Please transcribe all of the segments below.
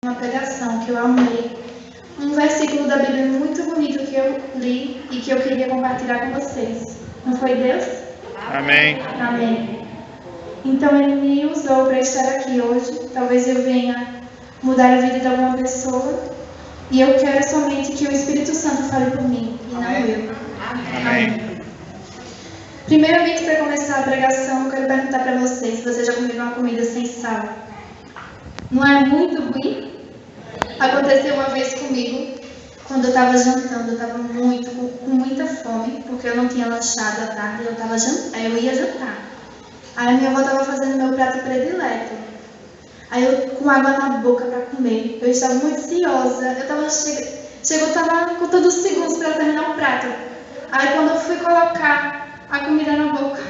uma pregação que eu amei, um versículo da Bíblia muito bonito que eu li e que eu queria compartilhar com vocês. Não foi Deus? Amém. Amém. Então Ele me usou para estar aqui hoje. Talvez eu venha mudar a vida de alguma pessoa. E eu quero somente que o Espírito Santo fale por mim e não eu. Amém. Primeiramente, para começar a pregação, eu quero perguntar para vocês se vocês já comeram uma comida sem sal. Não é muito ruim? Aconteceu uma vez comigo, quando eu estava jantando, eu estava com muita fome, porque eu não tinha lanchado à tarde, eu ia jantar. Aí minha avó estava fazendo meu prato predileto. Aí eu com água na boca para comer, eu estava muito ansiosa, eu estava contando os segundos para terminar o prato. Aí quando eu fui colocar a comida na boca,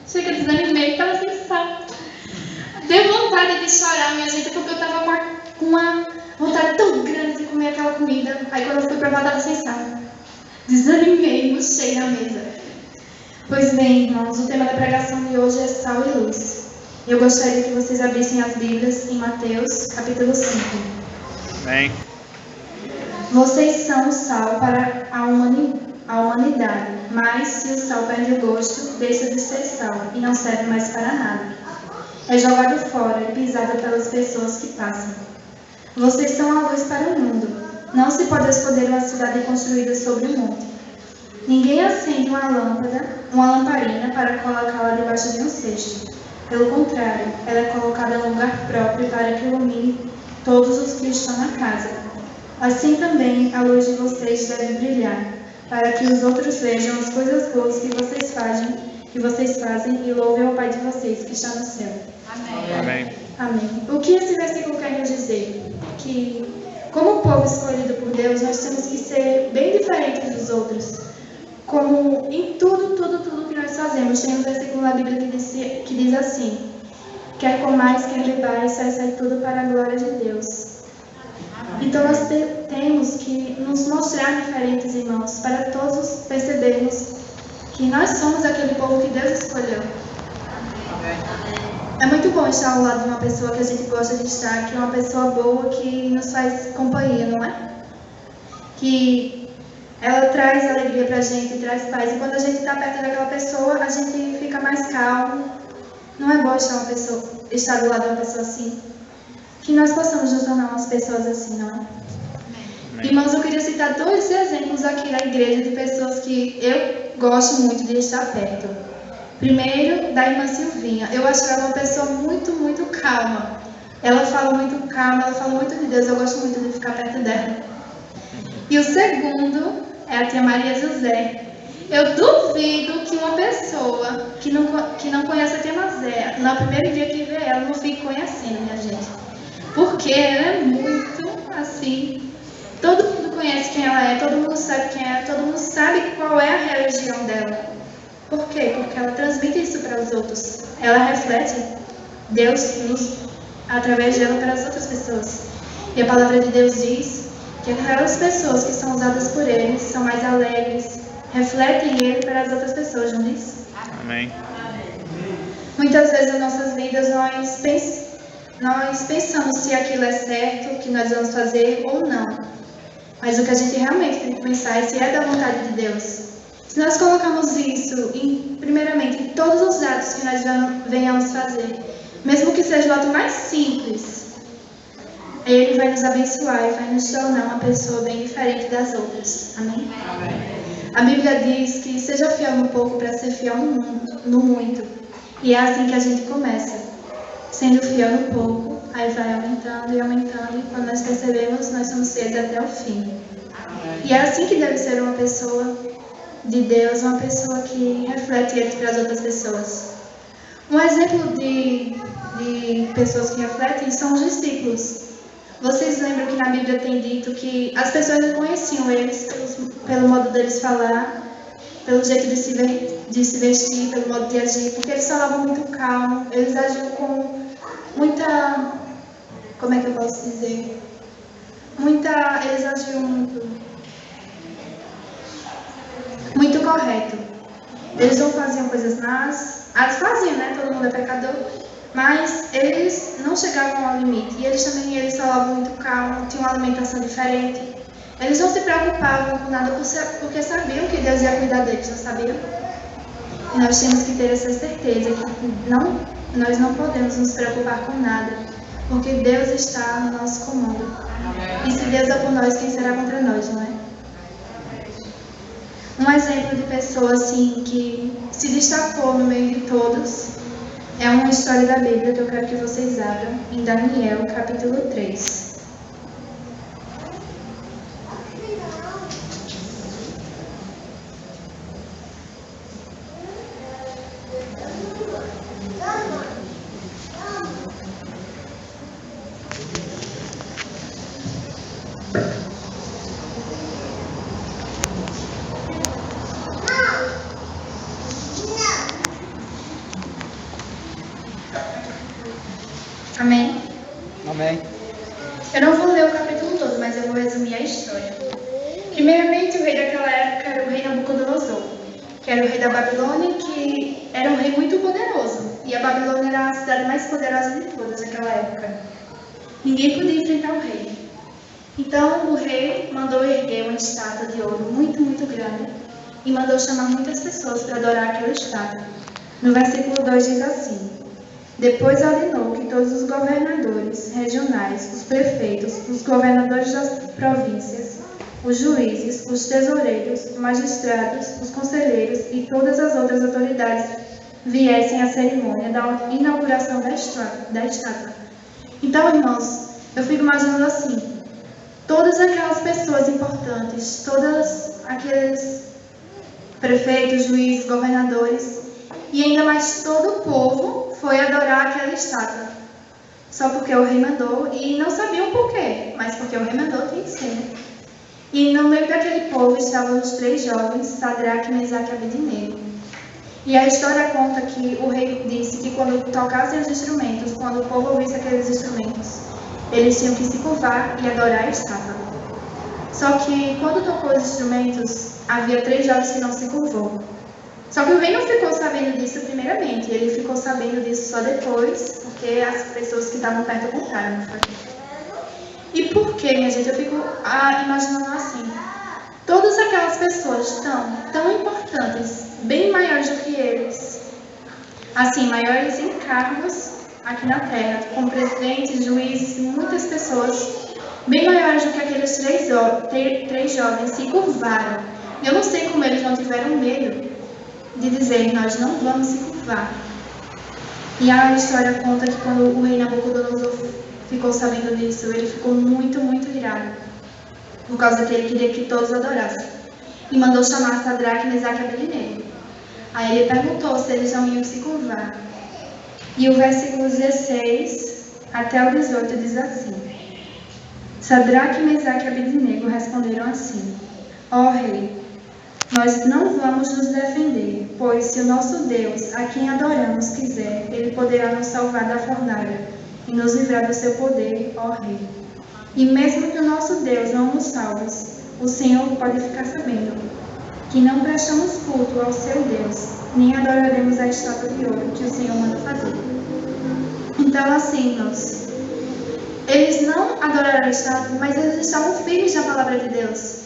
chega, desanimei, estava sem sal. Deu vontade de chorar, minha gente, porque eu estava com uma vontade tão grande de comer aquela comida. Aí quando eu fui provar, estava sem sal. Desanimei, murchei na mesa. Pois bem, irmãos, o tema da pregação de hoje é sal e luz. Eu gostaria que vocês abrissem as Bíblias em Mateus, capítulo 5. Amém. Vocês são o sal para a humanidade, mas se o sal perde o gosto, deixa de ser sal e não serve mais para nada. É jogado fora e pisado pelas pessoas que passam. Vocês são a luz para o mundo. Não se pode esconder uma cidade construída sobre um monte. Ninguém acende uma lamparina para colocá-la debaixo de um cesto. Pelo contrário, ela é colocada em um lugar próprio para que ilumine todos os que estão na casa. Assim também a luz de vocês deve brilhar, para que os outros vejam as coisas boas que vocês fazem e louvem ao Pai de vocês que está no céu. Amém. Amém. O que esse versículo quer nos dizer? Que, como povo escolhido por Deus, nós temos que ser bem diferentes dos outros. Como em tudo que nós fazemos. Tem um versículo na Bíblia que diz assim: quer comais, quer bebais, sai tudo para a glória de Deus. Então nós temos que nos mostrar diferentes, irmãos, para todos percebermos que nós somos aquele povo que Deus escolheu. É muito bom estar ao lado de uma pessoa que a gente gosta de estar, que é uma pessoa boa, que nos faz companhia, não é? Que ela traz alegria pra gente, traz paz. E quando a gente está perto daquela pessoa, a gente fica mais calmo. Não é bom estar do lado de uma pessoa assim? Que nós possamos nos tornar umas pessoas assim, não é? Amém. Irmãos, eu queria citar 2 exemplos aqui na igreja de pessoas que eu gosto muito de estar perto. Primeiro, da irmã Silvinha. Eu acho ela uma pessoa muito calma. Ela fala muito calma, ela fala muito de Deus. Eu gosto muito de ficar perto dela. E o segundo é a tia Maria José. Eu duvido que uma pessoa que não conhece a tia Mazé, no primeiro dia que vê ela, não fique conhecendo, minha gente. Porque ela é muito assim. Todo mundo conhece quem ela é, todo mundo sabe quem é, todo mundo sabe qual é a religião dela. Por quê? Porque ela transmite isso para os outros. Ela reflete Deus através dela para as outras pessoas. E a palavra de Deus diz que aquelas pessoas que são usadas por Ele são mais alegres, refletem Ele para as outras pessoas, não diz? Amém. Muitas vezes nas nossas vidas nós pensamos se aquilo é certo, o que nós vamos fazer ou não. Mas o que a gente realmente tem que pensar é se é da vontade de Deus. Se nós colocamos isso, primeiramente, em todos os atos que nós venhamos fazer, mesmo que seja o ato mais simples, Ele vai nos abençoar e vai nos tornar uma pessoa bem diferente das outras. Amém? Amém. A Bíblia diz que seja fiel no pouco para ser fiel no muito. E é assim que a gente começa. Sendo fiel no pouco, aí vai aumentando e aumentando. E quando nós percebemos, nós somos fiéis até o fim. E é assim que deve ser uma pessoa de Deus, uma pessoa que reflete Ele para as outras pessoas. Um exemplo de pessoas que refletem são os discípulos. Vocês lembram que na Bíblia tem dito que as pessoas reconheciam eles pelo modo deles falar, pelo jeito de se vestir, pelo modo de agir, porque eles falavam muito calmo, eles agiam com muita... Como é que eu posso dizer? Eles agiam muito correto. Eles não faziam coisas más. Faziam, né? Todo mundo é pecador. Mas eles não chegavam ao limite. E eles falavam muito calmo, tinham uma alimentação diferente. Eles não se preocupavam com nada porque sabiam que Deus ia cuidar deles, não sabiam? E nós temos que ter essa certeza que nós não podemos nos preocupar com nada, porque Deus está no nosso comando. E se Deus é por nós, quem será contra nós, não é? Um exemplo de pessoa assim que se destacou no meio de todos é uma história da Bíblia que eu quero que vocês abram em Daniel, capítulo 3. Amém? Amém. Eu não vou ler o capítulo todo, mas eu vou resumir a história. Primeiramente, o rei daquela época era o rei Nabucodonosor, que era o rei da Babilônia, que era um rei muito poderoso. E a Babilônia era a cidade mais poderosa de todas naquela época. Ninguém podia enfrentar o rei. Então, o rei mandou erguer uma estátua de ouro muito, muito grande e mandou chamar muitas pessoas para adorar aquela estátua. No versículo 2 diz assim: depois ordenou que todos os governadores regionais, os prefeitos, os governadores das províncias, os juízes, os tesoureiros, magistrados, os conselheiros e todas as outras autoridades viessem à cerimônia da inauguração da estátua. Então, irmãos, eu fico imaginando assim, todas aquelas pessoas importantes, todos aqueles prefeitos, juízes, governadores, e ainda mais todo o povo foi adorar aquela estátua. Só porque o rei mandou, e não sabiam por quê, mas porque o rei mandou, tinha que ser. E no meio daquele povo estavam os 3 jovens, Sadraque, Mesaque e Abednego. E a história conta que o rei disse que quando tocassem os instrumentos, quando o povo ouvisse aqueles instrumentos, eles tinham que se curvar e adorar a estátua. Só que quando tocou os instrumentos, havia 3 jovens que não se curvou. Só que o rei não ficou sabendo disso primeiramente, ele ficou sabendo disso só depois, porque as pessoas que estavam perto contaram, não foi? E por que, minha gente? Eu fico imaginando assim. Todas aquelas pessoas tão importantes, bem maiores do que eles, assim, maiores em cargos aqui na Terra, como presidentes, juízes, muitas pessoas, bem maiores do que aqueles 3 jovens, se curvaram. Eu não sei como eles não tiveram medo de dizer, nós não vamos se curvar. E a história conta que quando o rei Nabucodonosor ficou sabendo disso, ele ficou muito, muito irado, por causa que ele queria que todos adorassem. E mandou chamar Sadraque, Mesaque e Abednego. Aí ele perguntou se eles não iam se curvar. E o versículo 16 até o 18 diz assim: Sadraque, Mesaque e Abednego responderam assim: ó rei, nós não vamos nos defender, pois se o nosso Deus, a quem adoramos, quiser, ele poderá nos salvar da fornalha e nos livrar do seu poder, ó rei. E mesmo que o nosso Deus não nos salve, o Senhor pode ficar sabendo que não prestamos culto ao seu Deus, nem adoraremos a estátua de ouro que o Senhor manda fazer. Então, assim, irmãos, eles não adoraram a estátua, mas eles estavam firmes na palavra de Deus.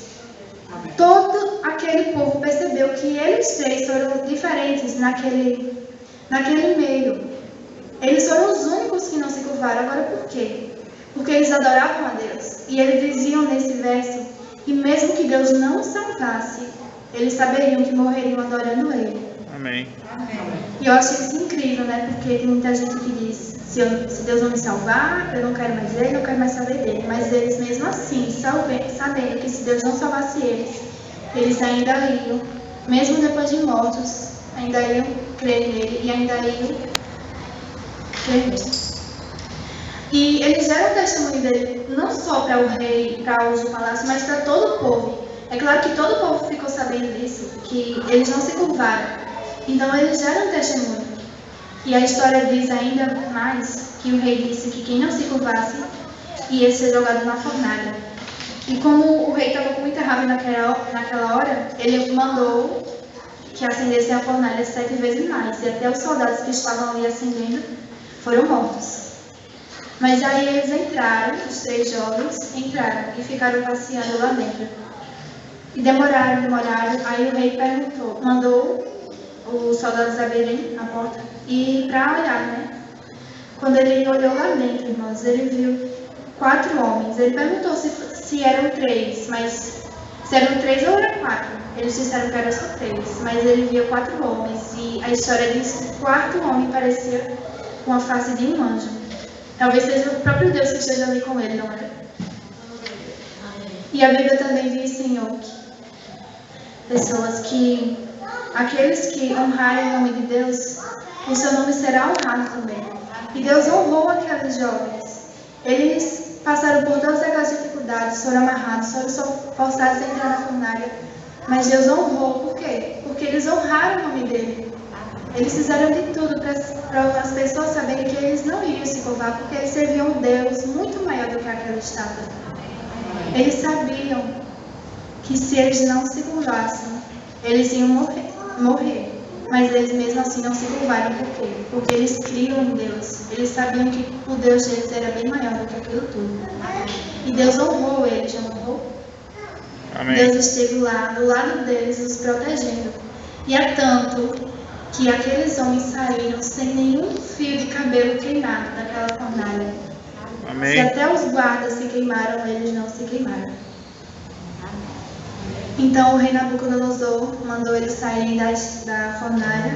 Todo aquele povo percebeu que eles 3 foram diferentes naquele meio. Eles foram os únicos que não se curvaram. Agora por quê? Porque eles adoravam a Deus. E eles diziam nesse verso que mesmo que Deus não os salvasse, eles saberiam que morreriam adorando Ele. Amém. E eu achei isso incrível, né? Porque tem muita gente que diz, se Deus não me salvar, eu não quero mais Ele, eu quero mais saber dele. Mas eles mesmo assim, sabendo que se Deus não salvasse eles ainda iam, mesmo depois de mortos, ainda iam crer nele e ainda iam crer nele. E eles deram testemunho dele não só para o rei, para os do palácio, mas para todo o povo. É claro que todo o povo ficou sabendo disso, que eles não se curvaram. Então eles deram testemunho. E a história diz ainda mais que o rei disse que quem não se curvasse ia ser jogado na fornalha. E como o rei estava com muita raiva naquela hora, ele mandou que acendessem a fornalha 7 vezes mais. E até os soldados que estavam ali acendendo foram mortos. Mas aí eles entraram, os 3 jovens entraram e ficaram passeando lá dentro. E demoraram, aí o rei mandou os soldados abrirem a porta e para olhar, né? Quando ele olhou lá dentro, irmãos, ele viu 4 homens. Ele perguntou se eram 3, mas se eram 3 ou eram 4. Eles disseram que eram só 3, mas ele via 4 homens. E a história diz que o 4º homem parecia com a face de um anjo. Talvez seja o próprio Deus que esteja ali com ele, não é? E a Bíblia também diz, Senhor, que aqueles que honrarem o nome de Deus, o seu nome será honrado também. E Deus honrou aqueles jovens. Eles passaram por todas aquelas dificuldades, foram amarrados, foram forçados a entrar na fornalha. Mas Deus honrou, por quê? Porque eles honraram o nome dele. Eles fizeram de tudo para as pessoas saberem que eles não iriam se curvar, porque eles serviam um Deus muito maior do que aquela estátua. Eles sabiam que se eles não se curvassem, eles iam morrer. Mas eles mesmo assim não se curvaram. Por quê? Porque eles criam em Deus. Eles sabiam que o Deus deles era bem maior do que aquilo tudo. E Deus honrou eles, já honrou? Amém. Deus esteve lá, do lado deles, os protegendo. E é tanto que aqueles homens saíram sem nenhum fio de cabelo queimado daquela fornalha. Amém. Se até os guardas se queimaram, eles não se queimaram. Então o rei Nabucodonosor mandou eles saírem da fornalha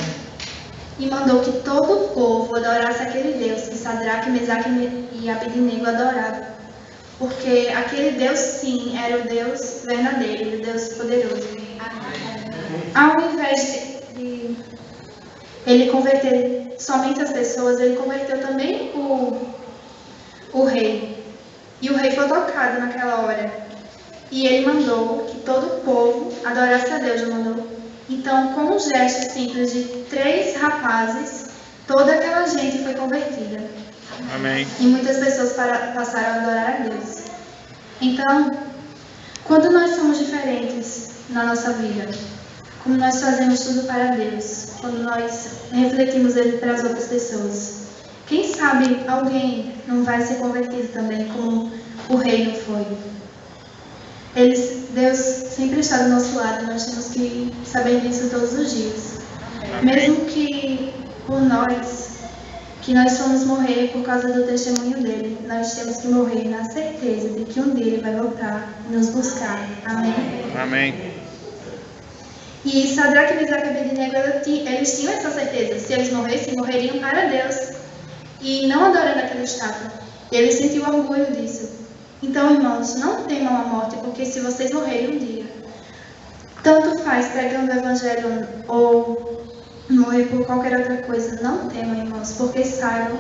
e mandou que todo o povo adorasse aquele Deus que Sadraque, Mesaque e Abednego adoravam. Porque aquele Deus, sim, era o Deus verdadeiro, o Deus poderoso. Ao invés de ele converter somente as pessoas, ele converteu também o rei. E o rei foi tocado naquela hora. E ele mandou que todo o povo adorasse a Deus. Então, com um gesto simples de 3 rapazes, toda aquela gente foi convertida. Amém. E muitas pessoas passaram a adorar a Deus. Então, quando nós somos diferentes na nossa vida, quando nós fazemos tudo para Deus, quando nós refletimos Ele para as outras pessoas, quem sabe alguém não vai ser convertido também, como o rei não foi. Deus sempre está do nosso lado, nós temos que saber disso todos os dias. Amém. Mesmo que por nós, que nós fomos morrer por causa do testemunho dele, nós temos que morrer na certeza de que um dia ele vai voltar e nos buscar. Amém? Amém. E Sadraque, Mesaque e Abednego, eles tinham essa certeza. Se eles morressem, morreriam para Deus e não adorando aquela estátua. E eles sentiam orgulho disso. Então, irmãos, não temam a morte, porque se vocês morrerem um dia, tanto faz pregando o evangelho ou morrer por qualquer outra coisa, não temam, irmãos, porque saibam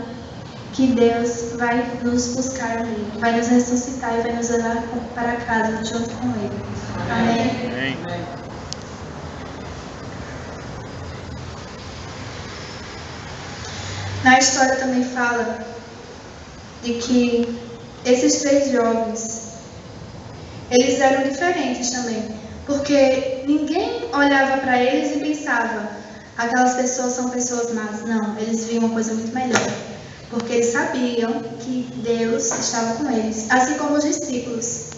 que Deus vai nos buscar ali, vai nos ressuscitar e vai nos levar para casa junto com Ele. Amém? Amém. Na história também fala de que esses 3 jovens, eles eram diferentes também, porque ninguém olhava para eles e pensava, aquelas pessoas são pessoas más. Não, eles viam uma coisa muito melhor, porque eles sabiam que Deus estava com eles, assim como os discípulos.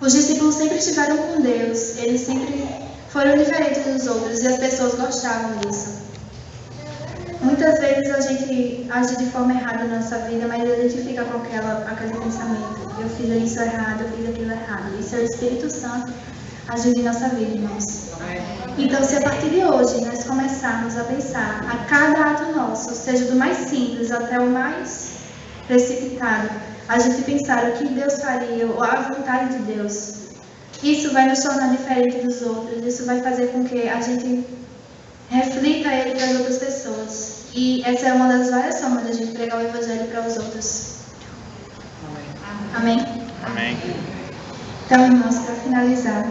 Os discípulos sempre estiveram com Deus, eles sempre foram diferentes dos outros e as pessoas gostavam disso. Muitas vezes a gente age de forma errada na nossa vida, mas a gente fica com aquele pensamento. Eu fiz isso errado, eu fiz aquilo errado. Isso é o Espírito Santo agindo em nossa vida, irmãos. Então, se a partir de hoje nós começarmos a pensar a cada ato nosso, seja do mais simples até o mais precipitado, a gente pensar o que Deus faria, ou a vontade de Deus, isso vai nos tornar diferente dos outros. Isso vai fazer com que a gente reflita Ele para as outras pessoas. E essa é uma das várias formas de a gente pregar o Evangelho para os outros. Amém? Amém. Então, irmãos, para finalizar,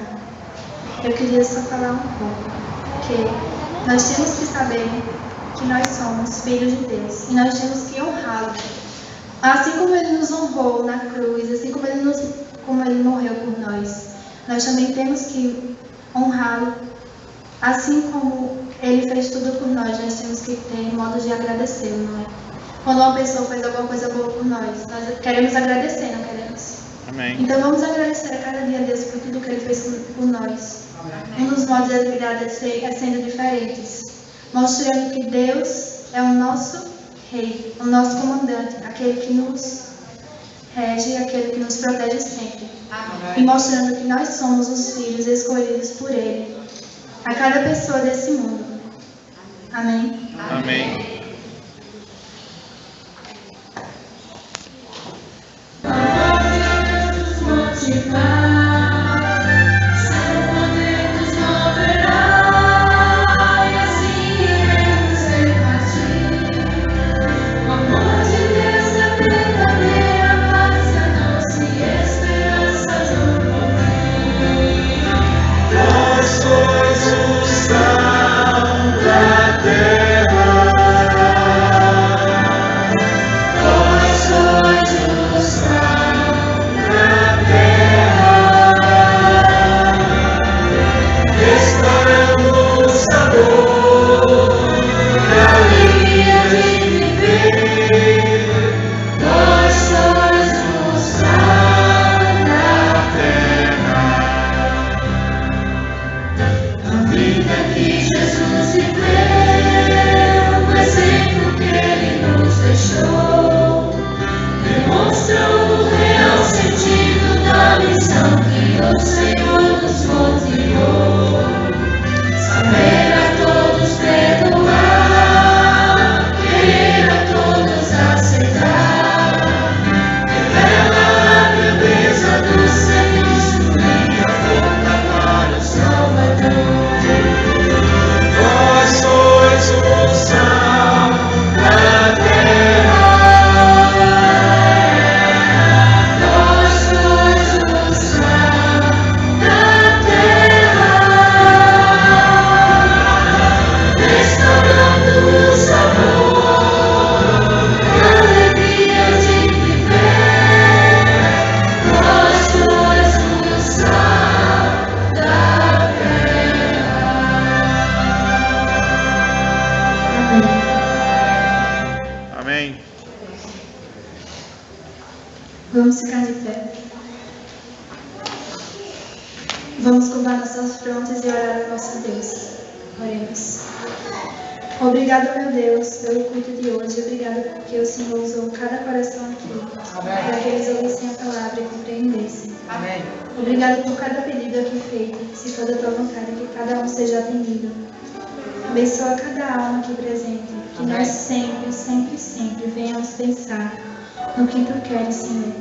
eu queria só falar um pouco que nós temos que saber que nós somos filhos de Deus e nós temos que honrá-lo. Assim como Ele nos honrou na cruz, assim como Ele morreu por nós, nós também temos que honrá-lo. Assim como Ele fez tudo por nós temos que ter modo de agradecê-lo, não é? Quando uma pessoa faz alguma coisa boa por nós queremos agradecer, não queremos? Amém. Então vamos agradecer a cada dia a Deus por tudo que Ele fez por nós. Um dos modos de lidar é sendo diferentes, mostrando que Deus é o nosso Rei, o nosso comandante, aquele que nos rege, aquele que nos protege sempre. E mostrando que nós somos os filhos escolhidos por Ele, a cada pessoa desse mundo. Amém? Amém. Vamos ficar de pé. Vamos curvar nossas frontes e orar ao nosso Deus. Oremos. Obrigado, meu Deus, pelo culto de hoje. Obrigado porque o Senhor usou cada coração aqui. Para que eles ouvissem a palavra e compreendessem. Amém. Obrigado por cada pedido aqui feito. Se for da tua vontade, que cada um seja atendido. Abençoa cada alma aqui presente. Que Amém. Nós sempre venhamos pensar no que tu queres, Senhor.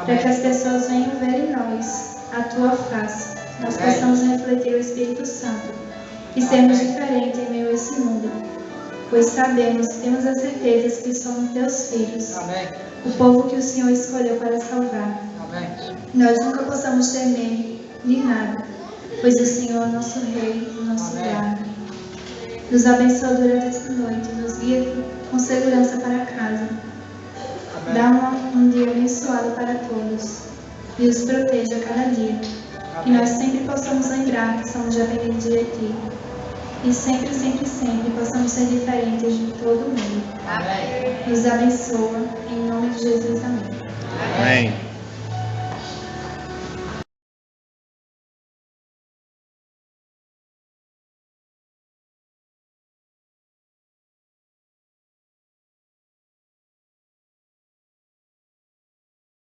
Para que as pessoas venham ver em nós a tua face. Nós Amém. possamos refletir o Espírito Santo e sermos diferentes em meio a esse mundo. Pois temos a certeza que somos teus filhos. Amém. O povo que o Senhor escolheu para salvar. Amém. Nós nunca possamos temer de nada, pois o Senhor é nosso Rei, o nosso Amém. guarda. Nos abençoa durante esta noite, nos guia com segurança para casa. Amém. Dá um dia abençoado para todos e os proteja a cada dia. Que nós sempre possamos lembrar que somos dependentes de Ti. E sempre possamos ser diferentes de todo mundo. Amém. Nos abençoa, em nome de Jesus. Amém. Amém.